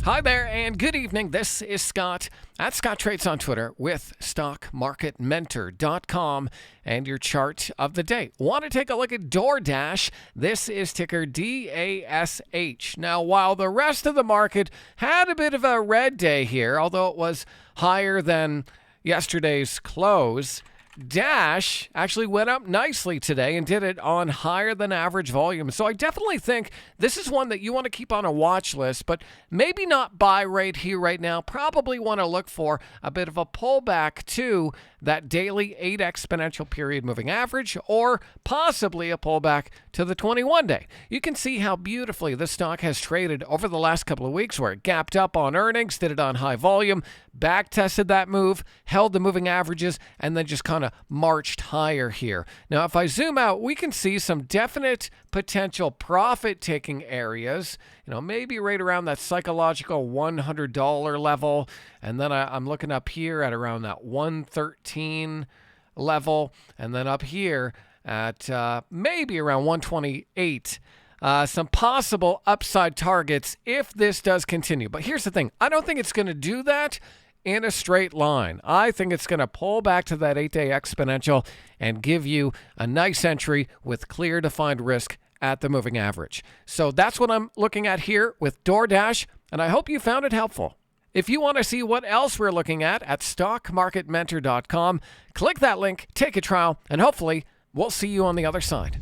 Hi there and good evening. This is Scott at Scott Trades on Twitter with StockMarketMentor.com and your chart of the day. Want to take a look at DoorDash? This is ticker DASH. Now, while the rest of the market had a bit of a red day here, although it was higher than yesterday's close, Dash actually went up nicely today and did it on higher than average volume. So I definitely think this is one that you want to keep on a watch list, but maybe not buy right here, right now. Probably want to look for a bit of a pullback to that daily 8 exponential period moving average, or possibly a pullback to the 21-day. You can see how beautifully this stock has traded over the last couple of weeks, where it gapped up on earnings, did it on high volume, back tested that move, held the moving averages, and then just kind of marched higher here. Now, if I zoom out, we can see some definite potential profit-taking areas, maybe right around that psychological $100 level. And then I'm looking up here at around that 113 level. And then up here at maybe around 128. Some possible upside targets if this does continue. But here's the thing. I don't think it's going to do that in a straight line. I think it's going to pull back to that 8-day exponential and give you a nice entry with clear defined risk at the moving average. So that's what I'm looking at here with DoorDash, and I hope you found it helpful. If you want to see what else we're looking at StockMarketMentor.com, click that link, take a trial, and hopefully we'll see you on the other side.